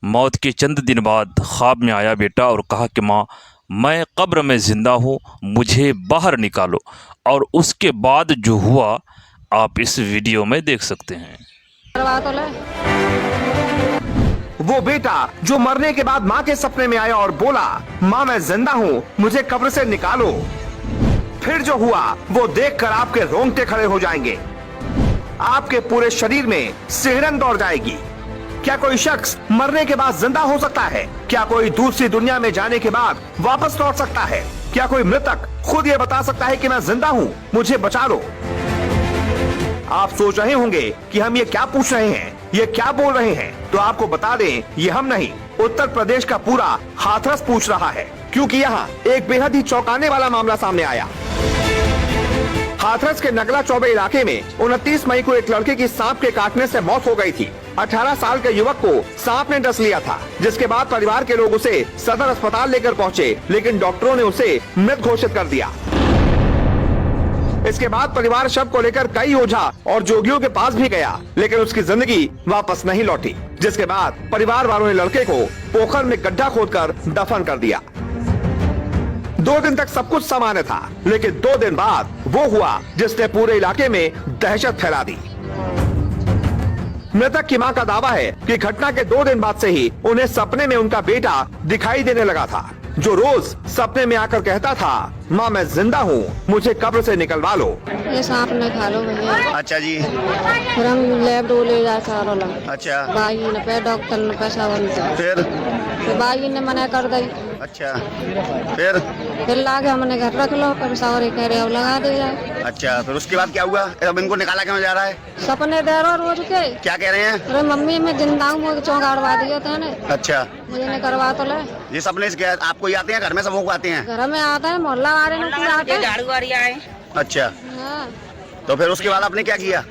मौत के चंद दिन बाद ख्वाब में आया बेटा और कहा कि माँ, मैं कब्र में ज़िंदा हूँ, मुझे बाहर निकालो। और उसके बाद जो हुआ आप इस वीडियो में देख सकते हैं। वो बेटा जो मरने के बाद माँ के सपने में आया और बोला, माँ मैं जिंदा हूँ, मुझे कब्र से निकालो। फिर जो हुआ वो देखकर आपके रोंगटे खड़े हो जाएंगे, आपके पूरे शरीर में सिहरन दौड़ जाएगी। क्या कोई शख्स मरने के बाद जिंदा हो सकता है? क्या कोई दूसरी दुनिया में जाने के बाद वापस लौट सकता है? क्या कोई मृतक खुद ये बता सकता है कि मैं जिंदा हूँ, मुझे बचा लो? आप सोच रहे होंगे कि हम ये क्या पूछ रहे हैं, ये क्या बोल रहे हैं। तो आपको बता दें, ये हम नहीं, उत्तर प्रदेश का पूरा हाथरस पूछ रहा है, क्योंकि यहाँ एक बेहद ही चौंकाने वाला मामला सामने आया। हाथरस के नगला चौबे इलाके में 29 मई को एक लड़के की सांप के काटने से मौत हो गई थी। 18 साल के युवक को सांप ने डस लिया था, जिसके बाद परिवार के लोग उसे सदर अस्पताल लेकर पहुंचे, लेकिन डॉक्टरों ने उसे मृत घोषित कर दिया। इसके बाद परिवार शव को लेकर कई ओझा और जोगियों के पास भी गया, लेकिन उसकी जिंदगी वापस नहीं लौटी। जिसके बाद परिवार वालों ने लड़के को पोखर में गड्ढा खोदकर दफन कर दिया। 2 दिन तक सब कुछ सामान्य था, लेकिन 2 दिन बाद वो हुआ जिसने पूरे इलाके में दहशत फैला दी। मृतक की मां का दावा है कि घटना के 2 दिन बाद से ही उन्हें सपने में उनका बेटा दिखाई देने लगा था, जो रोज सपने में आकर कहता था, माँ मैं जिंदा हूँ, मुझे कब्र से निकलवा लो। ये सांप ने खा लो भैया। अच्छा जी। फिर हम लैब डोले जा सारा लग। अच्छा। बाई ने पे डॉक्टर ने पैसा बनता। फिर बाई ने मना कर दी। अच्छा। फिर लाके हमने घर रख लो, पर सावरे कह रहे अब लगा दे जाए। अच्छा, फिर उसके बाद क्या हुआ? अब इनको निकाला क्यों जा रहा है? सपने दे रहा रोज के। क्या कह रहे हैं? अरे मम्मी मैं जिंदा हूँ, मुझे चौंकाड़वा दिया था ने। अच्छा, मुझे ने करवा तो ले। ये सपने से क्या आपको ही आते हैं? घर में सबको आते हैं? घर में आता है, मोहल्ला वाले ने आते हैं, झाड़ू वाली आए। अच्छा, हाँ। तो फिर उसके बाद आपने क्या किया?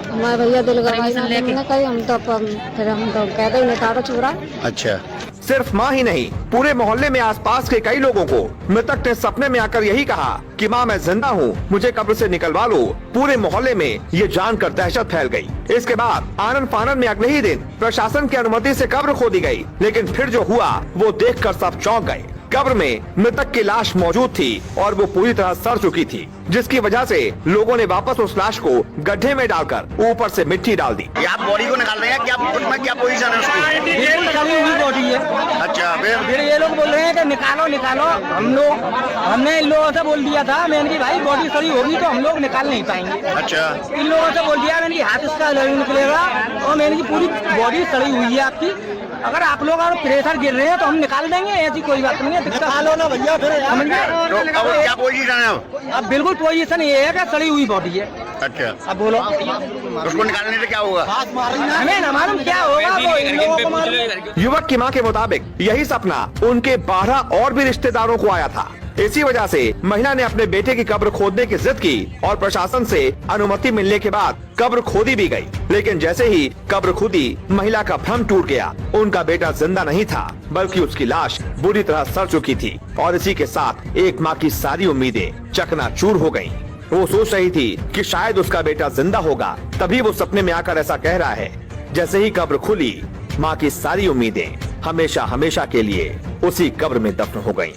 हमारे भैया दिल गवाही ने कही, हम तो फिर हम तो कहते ही निकालो चूरा। अच्छा। सिर्फ माँ ही नहीं, पूरे मोहल्ले में आसपास के कई लोगों को मृतक ने सपने में आकर यही कहा कि माँ मैं जिंदा हूँ, मुझे कब्र से निकलवा लो। पूरे मोहल्ले में ये जानकर दहशत फैल गई। इसके बाद आनन फानन में अगले ही दिन प्रशासन की अनुमति से कब्र खोदी गई, लेकिन फिर जो हुआ वो देखकर सब चौंक गए। कब्र में मृतक की लाश मौजूद थी और वो पूरी तरह सड़ चुकी थी, जिसकी वजह से लोगों ने वापस उस लाश को गड्ढे में डालकर ऊपर से मिट्टी डाल दी। आप बॉडी को निकाल रहे हैं? क्या पोजीशन है उसकी? बिल्कुल सड़ी हुई बॉडी है। अच्छा, फिर ये लोग बोल रहे हैं कि निकालो निकालो। हमने इन लोगों से बोल दिया था, मैंने की भाई बॉडी सड़ी होगी तो हम लोग निकाल नहीं पाएंगे। अच्छा। इन लोगों से बोल दिया, मैंने की हाथ इसका निकलेगा और मैंने की पूरी बॉडी सड़ी हुई है आपकी, अगर आप लोग और प्रेशर गिर रहे हैं तो हम निकाल देंगे, ऐसी कोई बात नहीं है। निकालो ना भैया फिर। क्या पोजीशन है? अब बिल्कुल पोजीशन ये है कि सड़ी हुई बॉडी है। अच्छा, अब बोलो उसको निकालने से क्या होगा? हमें न मालूम क्या होगा, वो इन लोगों को मालूम। युवक की मां के मुताबिक यही सपना उनके 12 और भी रिश्तेदारों को आया था। इसी वजह से महिला ने अपने बेटे की कब्र खोदने की जिद की और प्रशासन से अनुमति मिलने के बाद कब्र खोदी भी गई। लेकिन जैसे ही कब्र खुदी, महिला का भ्रम टूट गया। उनका बेटा जिंदा नहीं था, बल्कि उसकी लाश बुरी तरह सड़ चुकी थी और इसी के साथ एक माँ की सारी उम्मीदें चकनाचूर हो गयी। वो सोच रही थी कि शायद उसका बेटा जिंदा होगा, तभी वो सपने में आकर ऐसा कह रहा है। जैसे ही कब्र खुली, माँ की सारी उम्मीदें हमेशा हमेशा के लिए उसी कब्र में दफन हो गयी।